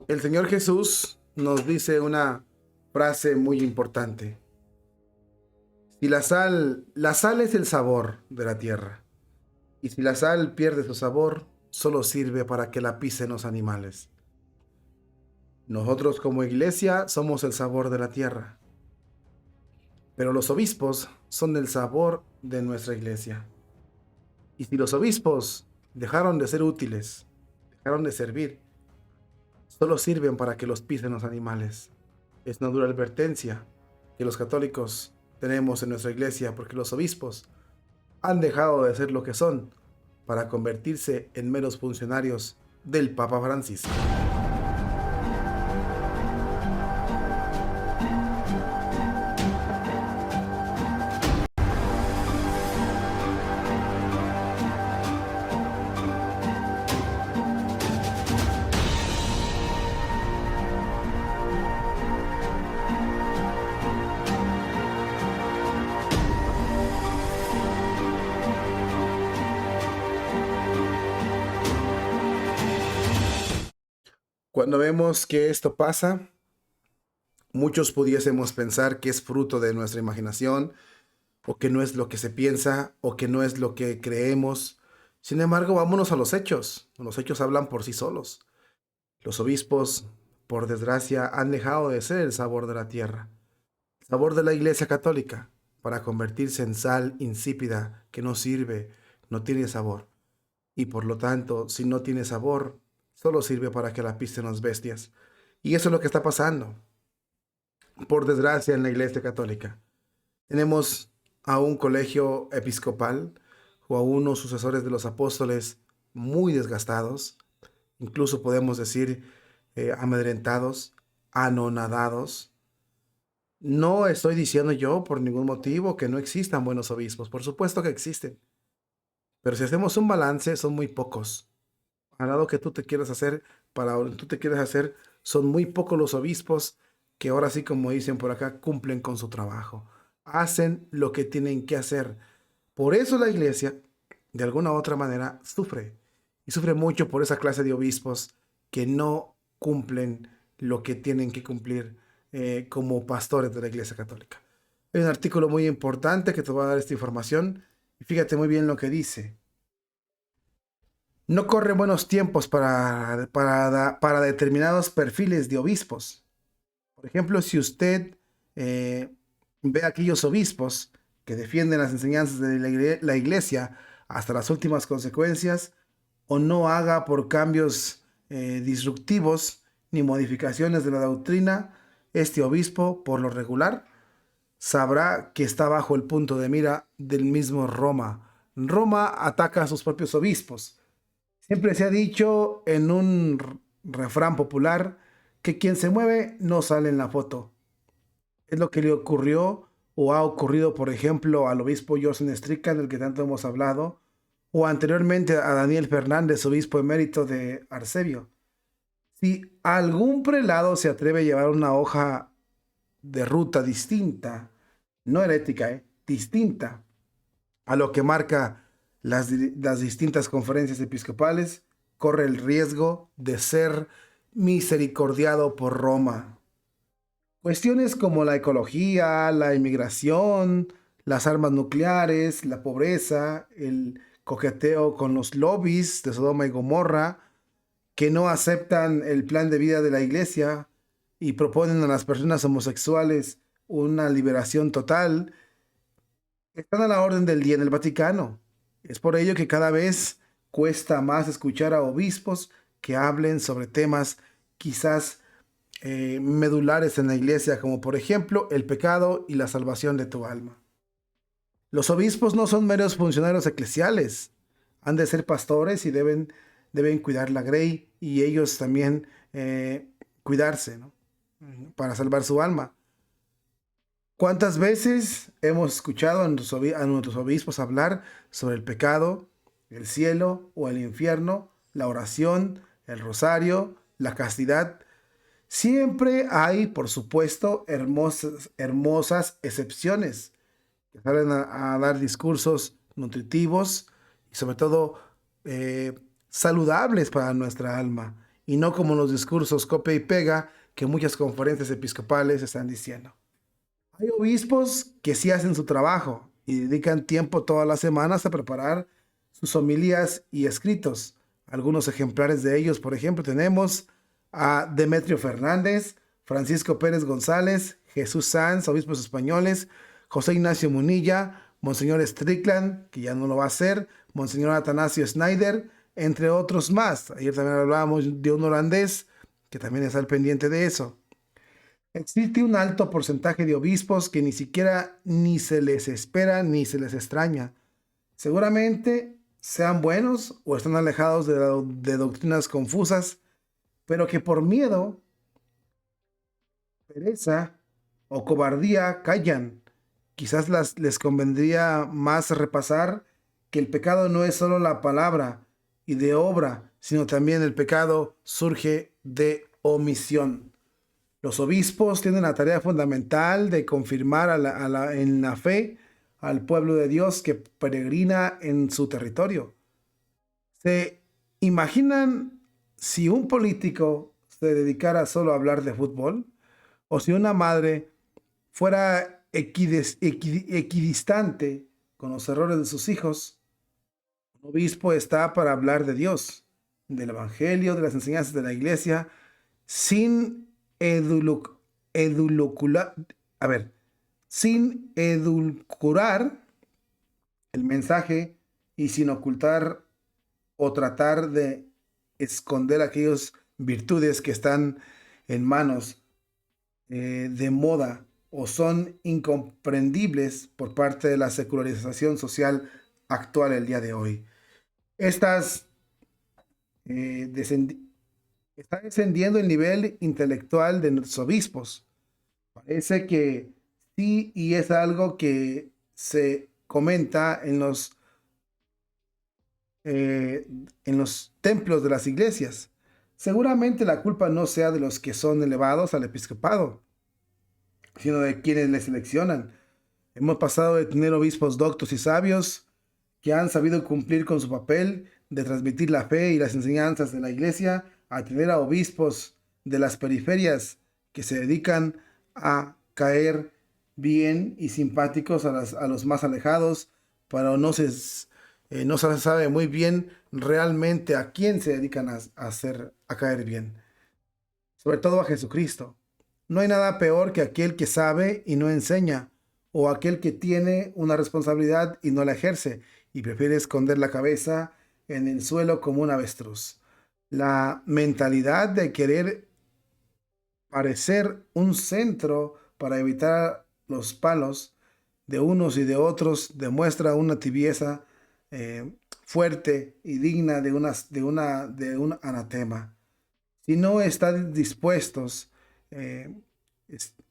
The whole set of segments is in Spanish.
El Señor Jesús nos dice una frase muy importante. Si la sal es el sabor de la tierra, y si la sal pierde su sabor, solo sirve para que la pisen los animales. Nosotros como iglesia somos el sabor de la tierra, pero los obispos son el sabor de nuestra iglesia. Y si los obispos dejaron de ser útiles, dejaron de servir, solo sirven para que los pisen los animales. Es una dura advertencia que los católicos tenemos en nuestra iglesia porque los obispos han dejado de ser lo que son para convertirse en meros funcionarios del Papa Francisco. Cuando vemos que esto pasa, muchos pudiésemos pensar que es fruto de nuestra imaginación, o que no es lo que se piensa, o que no es lo que creemos. Sin embargo, vámonos a los hechos. Los hechos hablan por sí solos. Los obispos, por desgracia, han dejado de ser el sabor de la tierra, el sabor de la Iglesia Católica, para convertirse en sal insípida que no sirve, no tiene sabor. Y por lo tanto, si no tiene sabor, solo sirve para que la pisen las bestias. Y eso es lo que está pasando, por desgracia, en la Iglesia Católica. Tenemos a un colegio episcopal o a unos sucesores de los apóstoles muy desgastados, incluso podemos decir amedrentados, anonadados. No estoy diciendo yo por ningún motivo que no existan buenos obispos, por supuesto que existen, pero si hacemos un balance son muy pocos. Al lado que tú te quieres hacer, para donde tú te quieres hacer, son muy pocos los obispos que ahora sí, como dicen por acá, cumplen con su trabajo, hacen lo que tienen que hacer. Por eso la iglesia, de alguna u otra manera, sufre. Y sufre mucho por esa clase de obispos que no cumplen lo que tienen que cumplir como pastores de la iglesia católica. Hay un artículo muy importante que te va a dar esta información. Y fíjate muy bien lo que dice. No corren buenos tiempos para determinados perfiles de obispos. Por ejemplo, si usted eh, ve a aquellos obispos que defienden las enseñanzas de la iglesia hasta las últimas consecuencias, o no haga por cambios disruptivos ni modificaciones de la doctrina, este obispo, por lo regular, sabrá que está bajo el punto de mira del mismo Roma. Roma ataca a sus propios obispos. Siempre se ha dicho en un refrán popular que quien se mueve no sale en la foto. Es lo que le ocurrió o ha ocurrido, por ejemplo, al obispo Joseph Strickland, del que tanto hemos hablado, o anteriormente a Daniel Fernández, obispo emérito de Arcebio. Si algún prelado se atreve a llevar una hoja de ruta distinta, no herética, distinta a lo que marca las distintas conferencias episcopales, corre el riesgo de ser misericordiado por Roma. Cuestiones como la ecología, la inmigración, las armas nucleares, la pobreza, el coqueteo con los lobbies de Sodoma y Gomorra, que no aceptan el plan de vida de la iglesia y proponen a las personas homosexuales una liberación total, están a la orden del día en el Vaticano. Es por ello que cada vez cuesta más escuchar a obispos que hablen sobre temas quizás medulares en la iglesia, como por ejemplo el pecado y la salvación de tu alma. Los obispos no son meros funcionarios eclesiales, han de ser pastores y deben cuidar la grey y ellos también cuidarse, ¿no? Para salvar su alma. ¿Cuántas veces hemos escuchado a nuestros obispos hablar sobre el pecado, el cielo o el infierno, la oración, el rosario, la castidad? Siempre hay, por supuesto, hermosas excepciones que salen a dar discursos nutritivos y sobre todo saludables para nuestra alma y no como los discursos copia y pega que muchas conferencias episcopales están diciendo. Hay obispos que sí hacen su trabajo y dedican tiempo todas las semanas a preparar sus homilías y escritos. Algunos ejemplares de ellos, por ejemplo, tenemos a Demetrio Fernández, Francisco Pérez González, Jesús Sanz, obispos españoles, José Ignacio Munilla, Monseñor Strickland, que ya no lo va a hacer, Monseñor Atanasio Schneider, entre otros más. Ayer también hablábamos de un holandés que también está al pendiente de eso. Existe un alto porcentaje de obispos que ni siquiera ni se les espera ni se les extraña. Seguramente sean buenos o están alejados de doctrinas confusas, pero que por miedo, pereza o cobardía callan. Quizás les convendría más repasar que el pecado no es solo la palabra y de obra, sino también el pecado surge de omisión. Los obispos tienen la tarea fundamental de confirmar en la fe al pueblo de Dios que peregrina en su territorio. ¿Se imaginan si un político se dedicara solo a hablar de fútbol? ¿O si una madre fuera equidistante con los errores de sus hijos? Un obispo está para hablar de Dios, del Evangelio, de las enseñanzas de la Iglesia, sin sin edulcorar el mensaje y sin ocultar o tratar de esconder aquellas virtudes que están en manos de moda o son incomprendibles por parte de la secularización social actual el día de hoy. Estas está descendiendo el nivel intelectual de nuestros obispos. Parece que sí, y es algo que se comenta en los templos de las iglesias. Seguramente la culpa no sea de los que son elevados al episcopado, sino de quienes le seleccionan. Hemos pasado de tener obispos doctos y sabios que han sabido cumplir con su papel de transmitir la fe y las enseñanzas de la iglesia, a tener a obispos de las periferias que se dedican a caer bien y simpáticos a los más alejados, pero no se sabe muy bien realmente a quién se dedican a caer bien. Sobre todo a Jesucristo. No hay nada peor que aquel que sabe y no enseña, o aquel que tiene una responsabilidad y no la ejerce, y prefiere esconder la cabeza en el suelo como un avestruz. La mentalidad de querer parecer un centro para evitar los palos de unos y de otros demuestra una tibieza fuerte y digna de un anatema. Si no están dispuestos,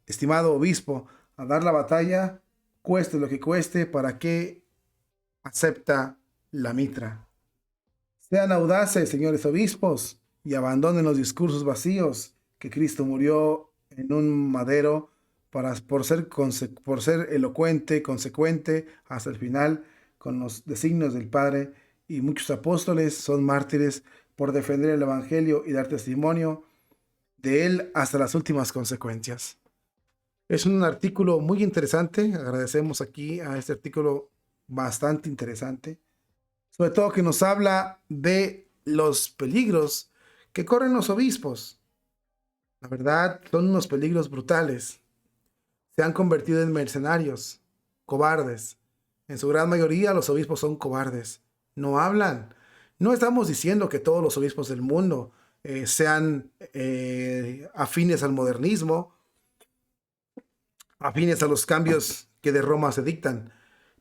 estimado obispo, a dar la batalla, cueste lo que cueste, ¿para qué acepta la mitra? Sean audaces, señores obispos, y abandonen los discursos vacíos que Cristo murió en un madero por ser elocuente, consecuente hasta el final con los designios del Padre, y muchos apóstoles son mártires por defender el Evangelio y dar testimonio de él hasta las últimas consecuencias. Es un artículo muy interesante. Agradecemos aquí a este artículo bastante interesante, sobre todo que nos habla de los peligros que corren los obispos. La verdad, son unos peligros brutales. Se han convertido en mercenarios, cobardes. En su gran mayoría los obispos son cobardes. No hablan. No estamos diciendo que todos los obispos del mundo sean afines al modernismo, afines a los cambios que de Roma se dictan.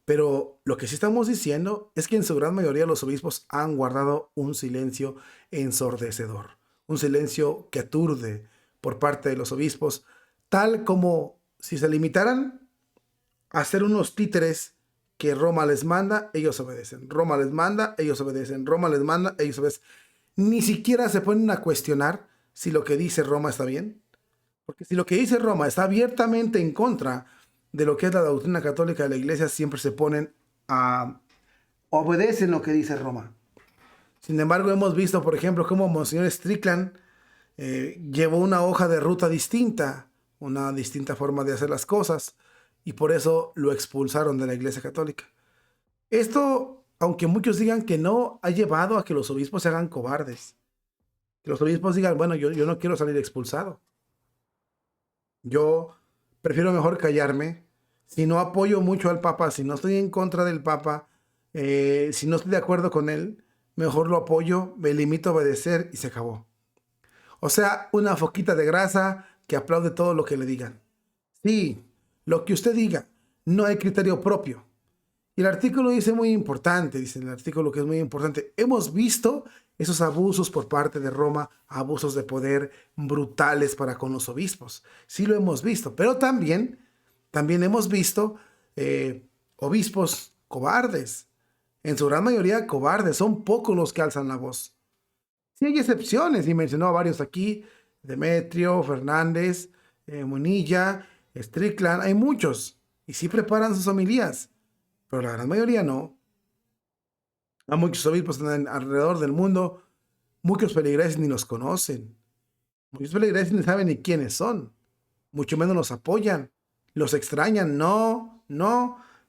Pero lo que sí estamos diciendo es que en su gran mayoría los obispos han guardado un silencio ensordecedor, un silencio que aturde por parte de los obispos, tal como si se limitaran a ser unos títeres que Roma les manda, ellos obedecen. Roma les manda, ellos obedecen. Roma les manda, ellos obedecen. Ni siquiera se ponen a cuestionar si lo que dice Roma está bien. Porque si lo que dice Roma está abiertamente en contra de lo que es la doctrina católica de la iglesia, siempre se ponen a obedecen lo que dice Roma. Sin embargo, hemos visto, por ejemplo, cómo Monseñor Strickland llevó una hoja de ruta distinta, una distinta forma de hacer las cosas, y por eso lo expulsaron de la Iglesia Católica. Esto, aunque muchos digan que no, ha llevado a que los obispos se hagan cobardes. Que los obispos digan, bueno, yo no quiero salir expulsado. Yo prefiero mejor callarme. Si no apoyo mucho al Papa, si no estoy en contra del Papa, si no estoy de acuerdo con él, mejor lo apoyo, me limito a obedecer y se acabó. O sea, una foquita de grasa que aplaude todo lo que le digan. Sí, lo que usted diga, no hay criterio propio. Y el artículo dice muy importante, dice el artículo que es muy importante. Hemos visto esos abusos por parte de Roma, abusos de poder brutales para con los obispos. Sí lo hemos visto, pero también hemos visto obispos cobardes. En su gran mayoría cobardes, son pocos los que alzan la voz. Sí hay excepciones, y mencionó a varios aquí, Demetrio, Fernández, Munilla, Strickland, hay muchos, y sí preparan sus homilías, pero la gran mayoría no. Hay muchos obispos alrededor del mundo, muchos feligreses ni los conocen, muchos feligreses ni saben ni quiénes son, mucho menos los apoyan, los extrañan, no,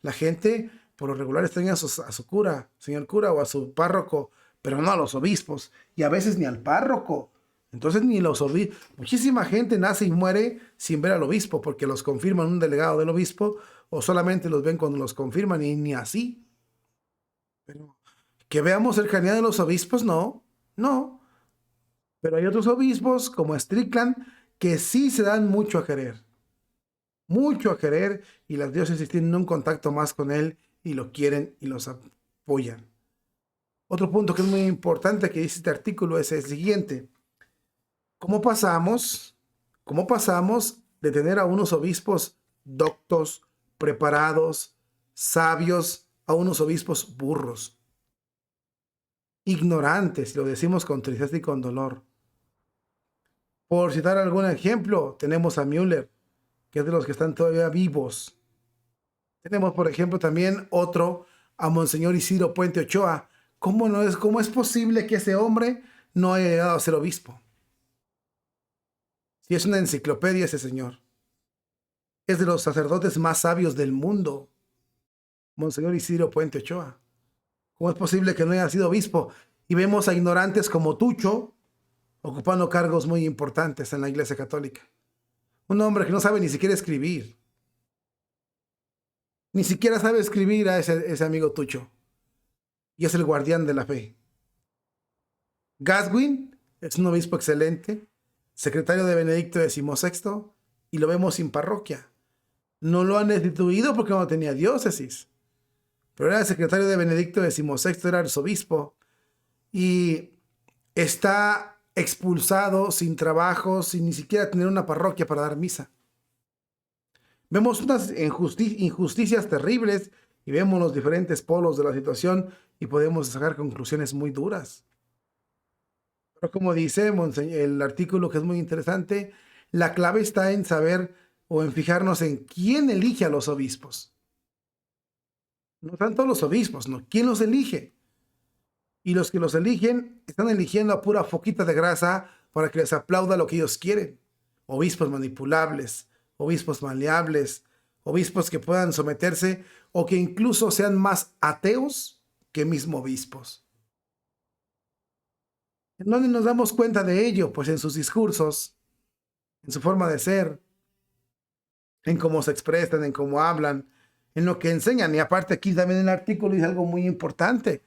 la gente por lo regular extraña a su cura, señor cura, o a su párroco, pero no a los obispos, y a veces ni al párroco. Entonces ni los obispos, muchísima gente nace y muere sin ver al obispo, porque los confirman un delegado del obispo, o solamente los ven cuando los confirman, y ni así. Pero que veamos cercanía de los obispos, no. Pero hay otros obispos, como Strickland, que sí se dan mucho a querer, y las diócesis tienen un contacto más con él, y lo quieren y los apoyan. Otro punto que es muy importante que dice este artículo es el siguiente. ¿Cómo pasamos de tener a unos obispos doctos, preparados, sabios, a unos obispos burros, ignorantes, lo decimos con tristeza y con dolor? Por citar algún ejemplo, tenemos a Müller, que es de los que están todavía vivos. Tenemos, por ejemplo, también otro, a Monseñor Isidro Puente Ochoa. ¿Cómo es posible que ese hombre no haya llegado a ser obispo? Si es una enciclopedia ese señor. Es de los sacerdotes más sabios del mundo, Monseñor Isidro Puente Ochoa. ¿Cómo es posible que no haya sido obispo? Y vemos a ignorantes como Tucho ocupando cargos muy importantes en la Iglesia Católica. Un hombre que no sabe ni siquiera escribir. Ni siquiera sabe escribir a ese amigo Tucho. Y es el guardián de la fe. Gaswin es un obispo excelente, secretario de Benedicto XVI, y lo vemos sin parroquia. No lo han destituido porque no tenía diócesis, pero era el secretario de Benedicto XVI, era arzobispo, y está expulsado, sin trabajo, sin ni siquiera tener una parroquia para dar misa. Vemos unas injusticias terribles y vemos los diferentes polos de la situación y podemos sacar conclusiones muy duras. Pero como dice el artículo, que es muy interesante, la clave está en saber o en fijarnos en quién elige a los obispos. No tanto los obispos, no, quién los elige. Y los que los eligen están eligiendo a pura foquita de grasa para que les aplauda lo que ellos quieren. Obispos manipulables, obispos maleables, obispos que puedan someterse o que incluso sean más ateos que mismos obispos. ¿En dónde nos damos cuenta de ello? Pues en sus discursos, en su forma de ser, en cómo se expresan, en cómo hablan, en lo que enseñan. Y aparte aquí también en el artículo dice algo muy importante.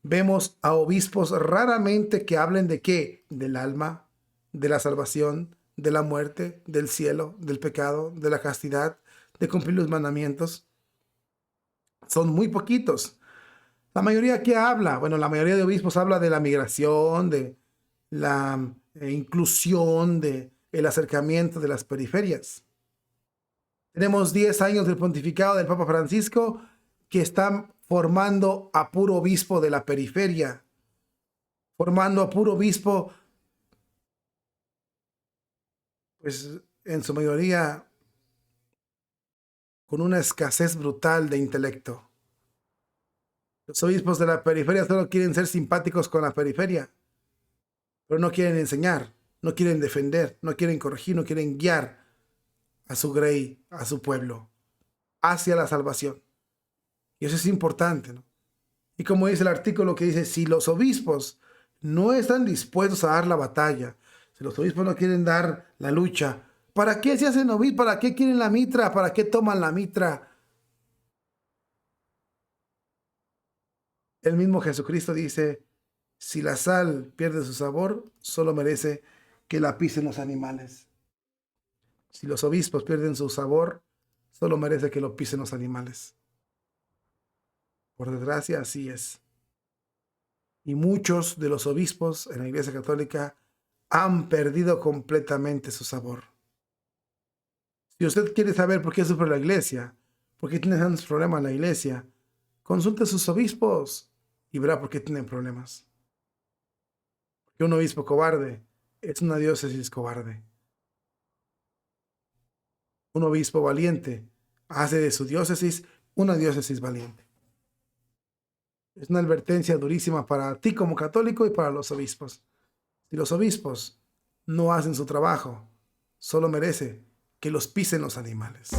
Vemos a obispos raramente que hablen de qué, del alma, de la salvación, de la muerte, del cielo, del pecado, de la castidad, de cumplir los mandamientos. Son muy poquitos. La mayoría que habla, bueno, la mayoría de obispos habla de la migración, de la inclusión, de el acercamiento de las periferias. Tenemos 10 años del pontificado del Papa Francisco que están formando a puro obispo de la periferia, formando a puro obispo, pues en su mayoría con una escasez brutal de intelecto. Los obispos de la periferia solo quieren ser simpáticos con la periferia, pero no quieren enseñar. no quieren defender, no quieren corregir, no quieren guiar a su grey, a su pueblo, hacia la salvación. Y eso es importante, ¿no? Y como dice el artículo que dice, si los obispos no están dispuestos a dar la batalla, si los obispos no quieren dar la lucha, ¿para qué se hacen obispos? ¿Para qué quieren la mitra? ¿Para qué toman la mitra? El mismo Jesucristo dice, si la sal pierde su sabor, solo merece que la pisen los animales. Si los obispos pierden su sabor, solo merece que lo pisen los animales. Por desgracia, así es. Y muchos de los obispos en la Iglesia Católica han perdido completamente su sabor. Si usted quiere saber por qué sufre la Iglesia, por qué tiene tantos problemas en la Iglesia, consulte a sus obispos y verá por qué tienen problemas. Porque un obispo cobarde es una diócesis cobarde. Un obispo valiente hace de su diócesis una diócesis valiente. Es una advertencia durísima para ti como católico y para los obispos. Si los obispos no hacen su trabajo, solo merece que los pisen los animales.